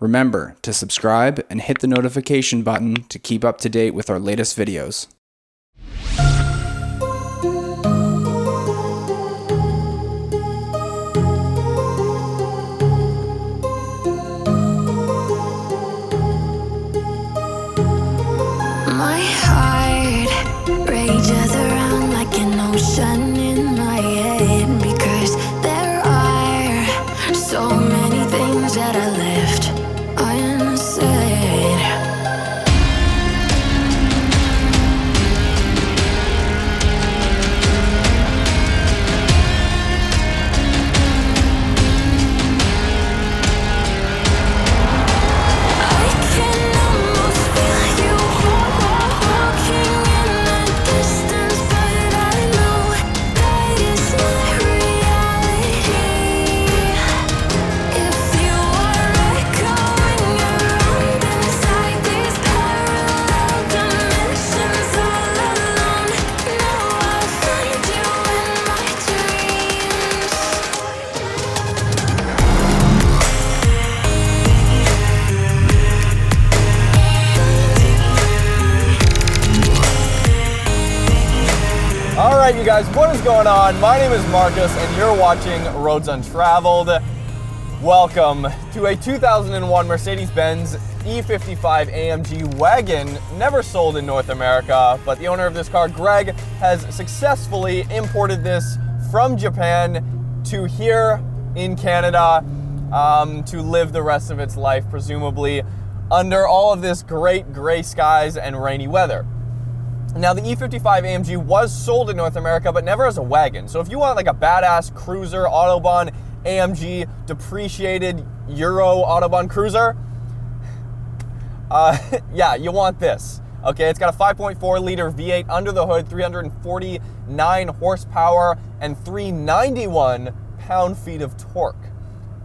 Remember to subscribe and hit the notification button to keep up to date with our latest videos. My heart rages around like an ocean in my head, because there are so many things that I left unsaid. I can almost feel you walking in the distance, but I know that is not reality. If you are echoing around inside these parallel dimensions all alone, now I'll find you in my dreams. All right, you guys, what is going on? My name is Marcus, and you're watching Roads Untraveled. Welcome to a 2001 Mercedes Benz E55 AMG Wagon, never sold in North America, but the owner of this car, Greg, has successfully imported this from Japan to here in Canada to live the rest of its life, presumably, under all of this great gray skies and rainy weather. Now, the E55 AMG was sold in North America, but never as a wagon. So if you want like a badass cruiser, Autobahn, AMG, depreciated Euro Autobahn cruiser, yeah, you want this. Okay, it's got a 5.4 liter V8 under the hood, 349 horsepower, and 391 pound-feet of torque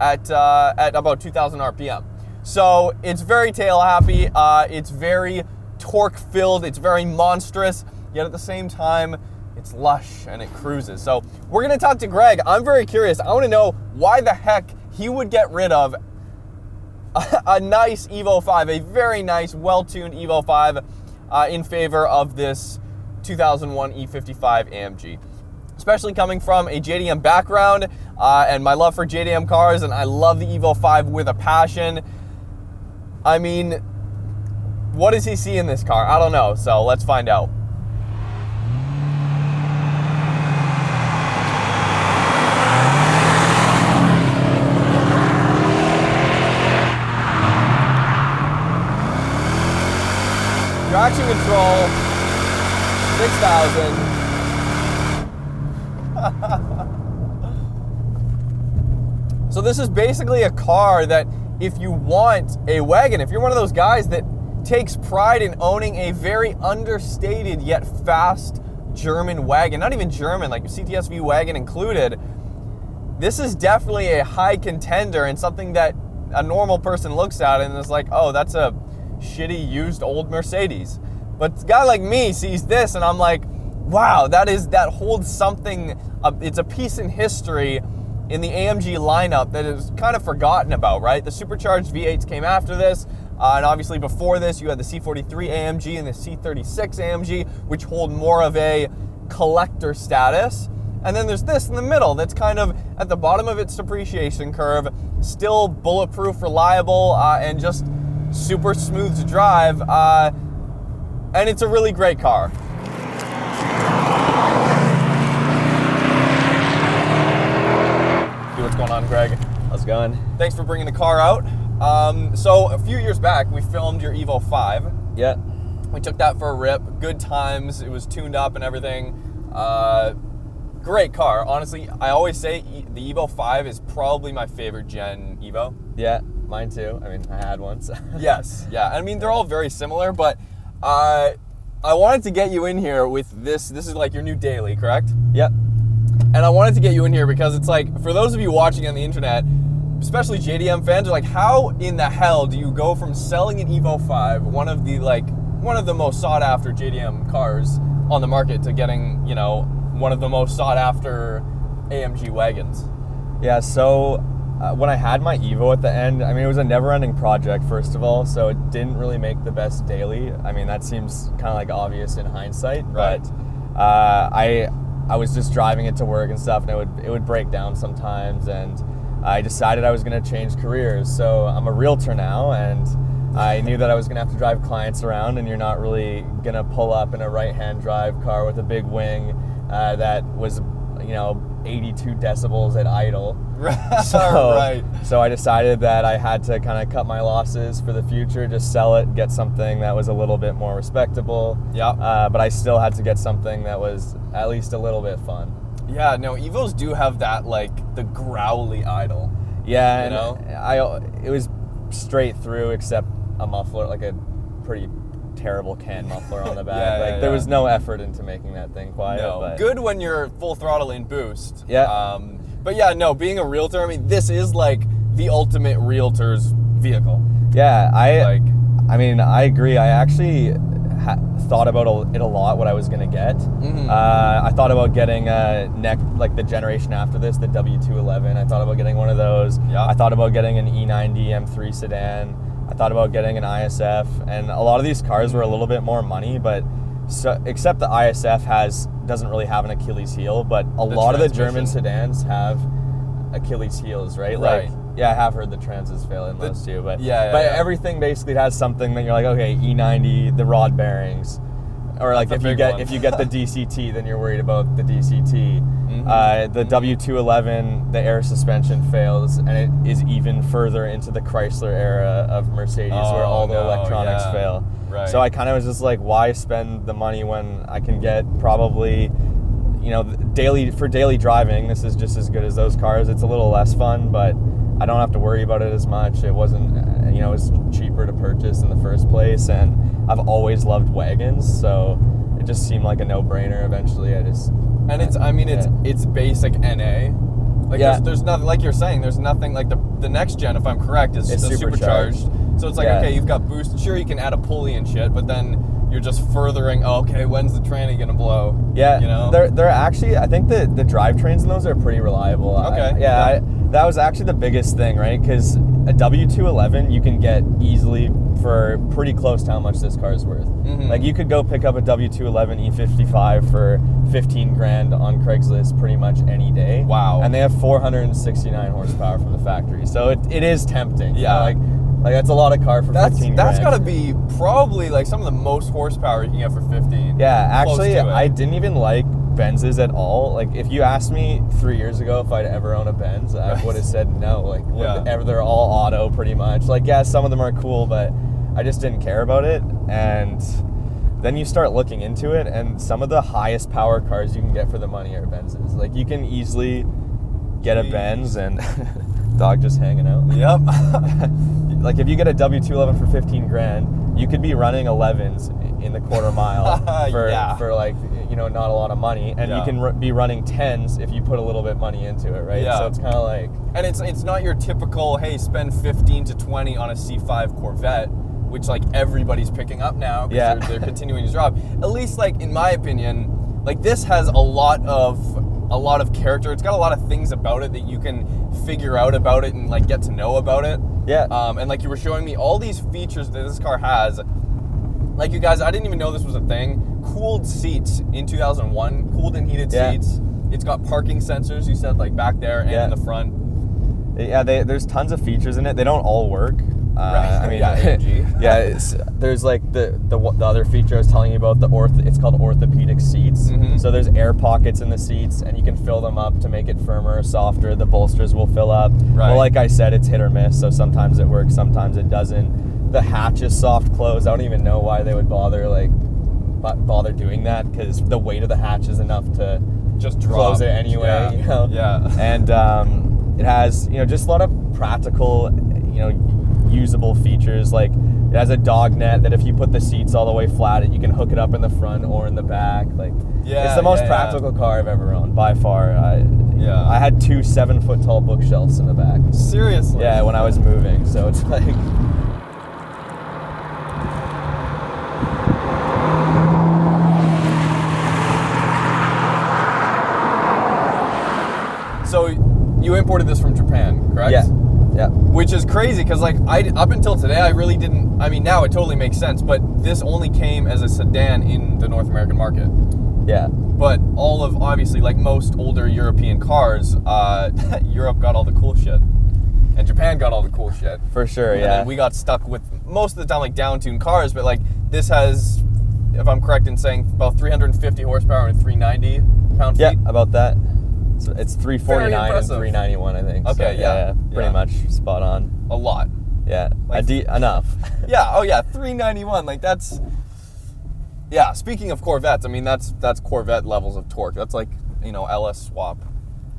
at about 2,000 RPM. So it's very tail happy. It's very torque filled, it's very monstrous, yet at the same time it's lush and it cruises. So we're gonna talk to Greg. I'm very curious. I want to know why the heck he would get rid of a nice Evo 5, a very nice, well-tuned Evo 5 in favor of this 2001 E55 AMG. Especially coming from a JDM background and my love for JDM cars, and I love the Evo 5 with a passion. I mean, what does he see in this car? I don't know, so let's find out. Traction control, 6,000. So this is basically a car that if you want a wagon, if you're one of those guys that takes pride in owning a very understated yet fast German wagon, not even German, like CTSV wagon included, this is definitely a high contender and something that a normal person looks at and is like, oh, that's a shitty used old Mercedes. But a guy like me sees this and I'm like, wow, that holds something, it's a piece in history in the AMG lineup that is kind of forgotten about, right? The supercharged V8s came after this. And obviously before this, you had the C43 AMG and the C36 AMG, which hold more of a collector status. And then there's this in the middle that's kind of at the bottom of its depreciation curve, still bulletproof, reliable, and just super smooth to drive. And it's a really great car. Hey, what's going on, Greg? How's it going? Thanks for bringing the car out. So a few years back, we filmed your Evo 5. Yeah. We took that for a rip. Good times. It was tuned up and everything. Great car. Honestly, I always say the Evo 5 is probably my favorite gen Evo. Yeah, mine too. I mean, I had one. So. Yes, yeah. I mean, they're all very similar, but I wanted to get you in here with this. This is like your new daily, correct? Yep. And I wanted to get you in here because it's like, for those of you watching on the internet, especially JDM fans, are like, how in the hell do you go from selling an Evo 5, one of the most sought after JDM cars on the market, to getting, you know, one of the most sought after AMG wagons? Yeah, so when I had my Evo at the end, I mean, it was a never-ending project, first of all, so it didn't really make the best daily. I mean, that seems kind of like obvious in hindsight, Right. but I was just driving it to work and stuff, and it would break down sometimes, and I decided I was going to change careers. So I'm a realtor now, and I knew that I was going to have to drive clients around, and you're not really going to pull up in a right-hand drive car with a big wing that was, 82 decibels at idle. So I decided that I had to kind of cut my losses for the future, just sell it, get something that was a little bit more respectable. Yeah. But I still had to get something that was at least a little bit fun. Yeah, no, Evos do have that, like, the growly idle. Yeah, You know? it was straight through except a muffler, like a pretty terrible can muffler on the back. There was no effort into making that thing quiet. No, but good when you're full throttle in boost. Yeah. But yeah, no, being a realtor, I mean, this is like the ultimate realtor's vehicle. Yeah, I agree. I actually thought about it a lot, what I was gonna get. Mm-hmm. I thought about getting like the generation after this, the W211. I thought about getting one of those. Yeah. I thought about getting an E90 M3 sedan. I thought about getting an ISF, and a lot of these cars were a little bit more money, but except the ISF doesn't really have an Achilles heel, but a lot of the German sedans have Achilles heels, right? Right. Like, yeah, I have heard the transes fail in those too, but everything basically has something that you're like, okay, E90, the rod bearings, or like That's if you get the DCT, then you're worried about the DCT. The W211, the air suspension fails, and it is even further into the Chrysler era of Mercedes, where all the electronics fail. Right. So I kind of was just like, why spend the money when I can get probably, daily driving, this is just as good as those cars. It's a little less fun, but I don't have to worry about it as much. It wasn't, it was cheaper to purchase in the first place, and I've always loved wagons, so it just seemed like a no-brainer. Eventually, it's basic NA. Like there's nothing, like you're saying, there's nothing like the next gen, if I'm correct, is supercharged. So it's like, okay, you've got boost. Sure, you can add a pulley and shit, but then you're just furthering, okay, when's the tranny gonna blow? Yeah, they're actually, I think the drivetrains in those are pretty reliable. Okay. That was actually the biggest thing, right? Because a W211 you can get easily for pretty close to how much this car is worth. Mm-hmm. Like, you could go pick up a W211 E55 for 15 grand on Craigslist pretty much any day. Wow. And they have 469 horsepower from the factory, so it is tempting. Yeah. Like that's a lot of car for 15 grand. That's gotta be probably like some of the most horsepower you can get for 15. Yeah, actually, I didn't even like Benzes at all. Like, if you asked me 3 years ago if I'd ever own a Benz, I would have said no. Like, they're all auto pretty much. Like, yeah, some of them are cool, but I just didn't care about it. And then you start looking into it, and some of the highest power cars you can get for the money are Benzes. Like, you can easily get a Benz, and dog just hanging out. Yep. Like, if you get a W211 for 15 grand, you could be running 11s in the quarter mile for like, not a lot of money, and you can be running 10s if you put a little bit money into it, right? Yeah. So it's kind of like, and it's not your typical, hey, spend 15 to 20 on a C5 Corvette, which like everybody's picking up now because they're continuing to drop. At least, like, in my opinion, like, this has a lot of character. It's got a lot of things about it that you can figure out about it and like get to know about it. Yeah. And like you were showing me all these features that this car has. Like, you guys, I didn't even know this was a thing. Cooled seats in 2001, cooled and heated seats. It's got parking sensors, you said, like back there and in the front. Yeah, there's tons of features in it. They don't all work. Right. I mean, AMG. There's like the other feature I was telling you about, it's called orthopedic seats. Mm-hmm. So there's air pockets in the seats, and you can fill them up to make it firmer or softer. The bolsters will fill up. Right. Well, like I said, it's hit or miss, so sometimes it works, sometimes it doesn't. The hatch is soft close. I don't even know why they would bother doing that, because the weight of the hatch is enough to just close it anyway. Yeah. And it has, just a lot of practical, usable features. Like, it has a dog net that if you put the seats all the way flat, you can hook it up in the front or in the back. Like, it's the most practical car I've ever owned by far. I had 2 7-foot tall bookshelves in the back. Seriously? Yeah, when I was moving. So it's like, so you imported this from Japan, correct? Yeah. is crazy because like up until today I really didn't. I mean, now it totally makes sense, but this only came as a sedan in the North American market. Yeah. But all of, obviously, like most older European cars, Europe got all the cool shit. And Japan got all the cool shit. For sure, And yeah. then we got stuck with, most of the time, like down-tuned cars, but like this has, if I'm correct in saying, about 350 horsepower and 390 pound-feet. Yeah, about that. So it's 349 and impressive. 391, I think. Okay, so, yeah. Pretty much spot on. A lot. Yeah, Like- enough. Yeah, oh yeah, 391, like that's... Yeah, speaking of Corvettes, I mean, that's Corvette levels of torque. That's like, you know, LS swap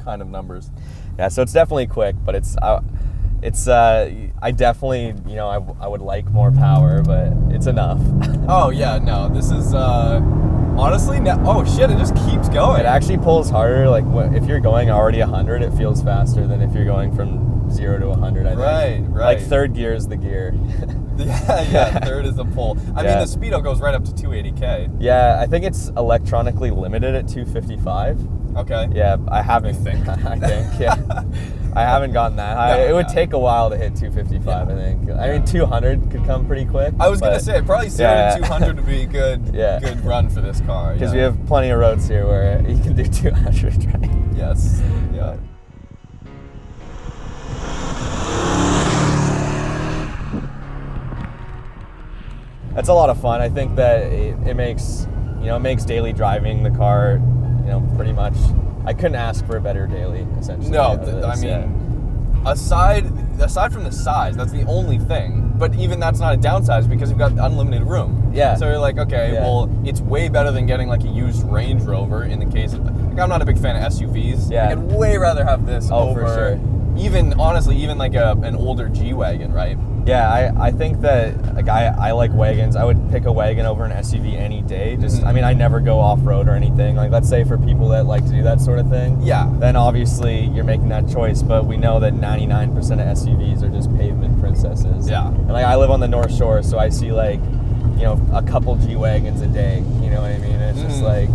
kind of numbers. Yeah, so it's definitely quick, but I definitely, you know, I would like more power, but it's enough. Oh yeah, no, this is honestly, oh shit, it just keeps going. It actually pulls harder. Like if you're going already 100, it feels faster than if you're going from 0 to 100. I think. Right. Like third gear is the gear. Yeah, third is the pull. I mean, the speedo goes right up to 280k. Yeah, I think it's electronically limited at 255. Okay. Yeah, I haven't. think? I think. Yeah, I haven't gotten that high. No, it would yeah. take a while to hit 255. I think. I mean, 200 could come pretty quick. I was gonna but- say probably 0 Yeah. to 200 would be a good, Yeah. good run for this car. Because yeah. we have plenty of roads here where you can do 200, right? Yes. Yeah. That's a lot of fun. I think that it makes, you know, it makes daily driving the car, you know, pretty much. I couldn't ask for a better daily, essentially. No, out of this, I mean, yeah. aside from the size, that's the only thing. But even that's not a downside because you've got unlimited room. Yeah. So you're like, okay, Yeah. well, it's way better than getting like a used Range Rover in the case of, like, I'm not a big fan of SUVs. Yeah. I'd way rather have this Oh, over, for sure. even, honestly, even like an older G-Wagon, right? Yeah, I think that, like, I like wagons. I would pick a wagon over an SUV any day. Just, I mean, I never go off-road or anything. Like, let's say for people that like to do that sort of thing. Yeah. Then obviously you're making that choice, but we know that 99% of SUVs are just pavement princesses. Yeah. And like, I live on the North Shore, so I see like, you know, a couple G-Wagons a day. You know what I mean? It's just like,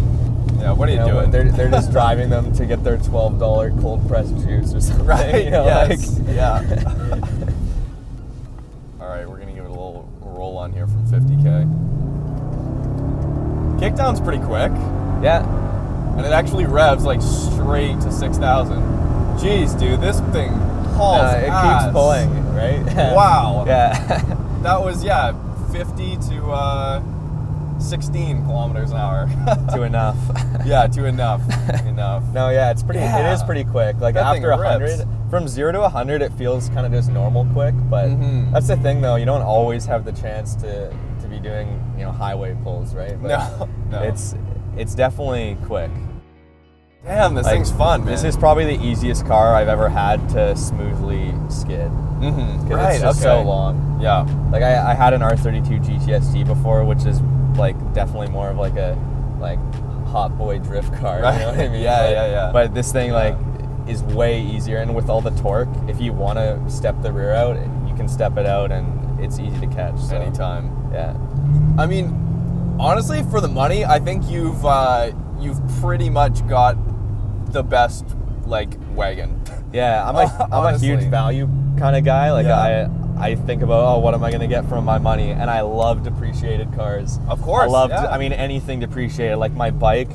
Yeah, what are you doing? They're just driving them to get their $12 cold pressed juice or something. Right, You know, yes, like, yeah. All right, we're gonna give it a little roll on here from 50K. Kickdown's pretty quick, yeah. and it actually revs like straight to 6,000. Jeez, dude, this thing hauls It ass. keeps pulling, right? Wow. Yeah. That was, 50 to 16 kilometers an hour. To enough. Yeah, to enough. Enough. No, yeah, it's pretty. Yeah. It is pretty quick. Like That thing after 100, rips. from 0 to 100, it feels kind of just normal quick. But Mhm. that's the thing, though. You don't always have the chance to be doing, you know, highway pulls, right? But No. It's definitely quick. Damn, this Like, thing's fun, man. This is probably the easiest car I've ever had to smoothly skid. Mm-hmm. 'Cause Right, it's just okay. so long. Yeah. Like I had an R32 GTSD before, which is like definitely more of like a hot boy drift car. Right. You know what I mean? Yeah, yeah. But this thing Yeah. like is way easier, and with all the torque, if you want to step the rear out, you can step it out, and it's easy to catch. So, Anytime. Yeah. I mean, honestly, for the money, I think you've pretty much got the best like wagon. Yeah, I'm a huge Honestly. value kind of guy. Like Yeah. I think about, what am I going to get from my money? And I love depreciated cars. Of course, I love, yeah. I mean, anything depreciated. Like my bike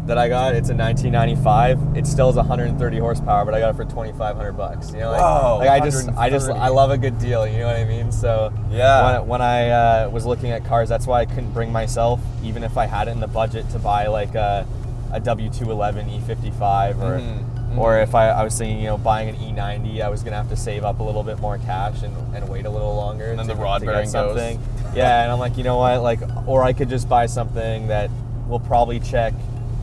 that I got, it's a 1995. It still has 130 horsepower, but I got it for $2,500. You know, like, Whoa, like I 130. love a good deal. You know what I mean? So Yeah. when I was looking at cars, that's why I couldn't bring myself, even if I had it in the budget, to buy like a W211 E55 or. Mhm. Or if I was thinking, buying an E90, I was gonna have to save up a little bit more cash and wait a little longer. And then to, the rod to bearing get goes. something. Yeah, and I'm like, you know what, like, or I could just buy something that will probably check,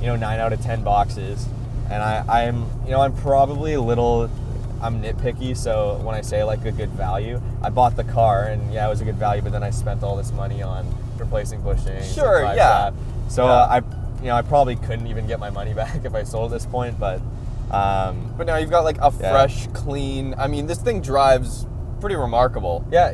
9 out of 10 boxes. And I'm probably I'm nitpicky, so when I say like a good value, I bought the car and yeah, it was a good value, but then I spent all this money on replacing bushings. Sure, and drive yeah. shaft. So Yeah. I probably couldn't even get my money back if I sold at this point, but. But now you've got like a fresh, clean. I mean, this thing drives pretty remarkable. Yeah.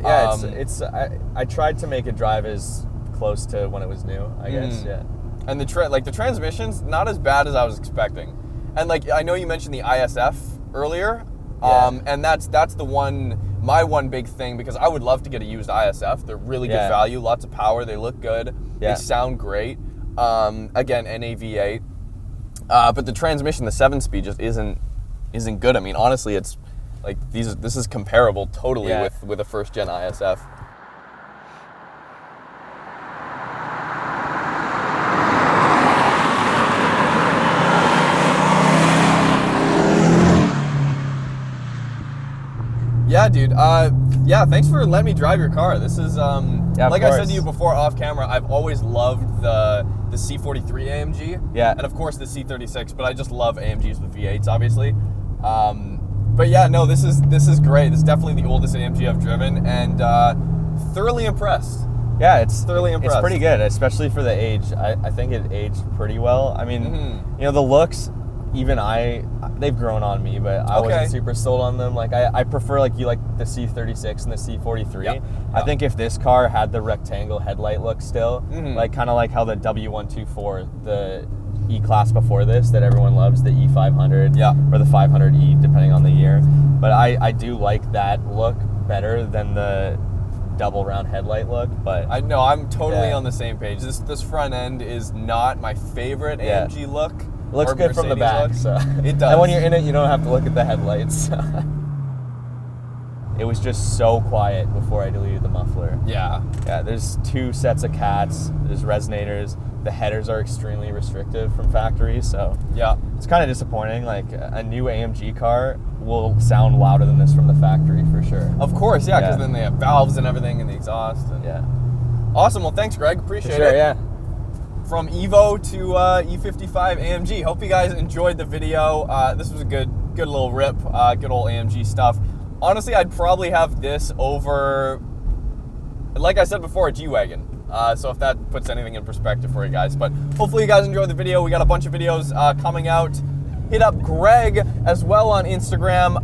I tried to make it drive as close to when it was new, I guess. Yeah. And the transmission's not as bad as I was expecting. And like I know you mentioned the ISF earlier, Yeah. and that's the one my one big thing, because I would love to get a used ISF. They're really good value, lots of power, they look good, they sound great. Again, NAV8. But the transmission, the 7-speed, just isn't good. I mean, honestly, it's like this is comparable totally with a first-gen ISF. Yeah, dude. Yeah, thanks for letting me drive your car. This is, like I said to you before off camera, I've always loved the C43 AMG. Yeah. And of course the C36, but I just love AMGs with V8s, obviously. But yeah, no, this is great. This is definitely the oldest AMG I've driven, and thoroughly impressed. Yeah, it's thoroughly impressed. It's pretty good, especially for the age. I think it aged pretty well. I mean, you know, the looks, even they've grown on me, but I wasn't super sold on them. Like, I prefer, like, you like the C36 and the C43. Yeah. I think if this car had the rectangle headlight look still, like kind of like how the W124, the E-Class before this that everyone loves, the E500 or the 500E, depending on the year. But I do like that look better than the double round headlight look. But I know, I'm totally on the same page. This front end is not my favorite AMG look. It looks good from the back, so it does. And when you're in it, you don't have to look at the headlights. It was just so quiet before I deleted the muffler. Yeah, there's 2 sets of cats, there's resonators, the headers are extremely restrictive from factory, so yeah, it's kind of disappointing. Like, a new AMG car will sound louder than this from the factory for sure. Of course, yeah, because then they have valves and everything in the exhaust. And awesome, well thanks Greg, appreciate it. Yeah. From Evo to E55 AMG. Hope you guys enjoyed the video. This was a good little rip, good old AMG stuff. Honestly, I'd probably have this over, like I said before, a G-Wagon. So if that puts anything in perspective for you guys. But hopefully you guys enjoyed the video. We got a bunch of videos coming out. Hit up Greg as well on Instagram.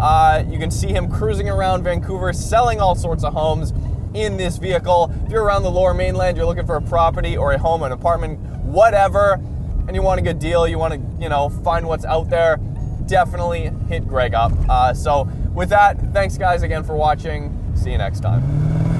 You can see him cruising around Vancouver, selling all sorts of homes in this vehicle. If you're around the Lower Mainland, you're looking for a property or a home, an apartment, whatever, and you want a good deal, you want to, you know, find what's out there, definitely hit Greg up. So with that, thanks guys again for watching. See you next time.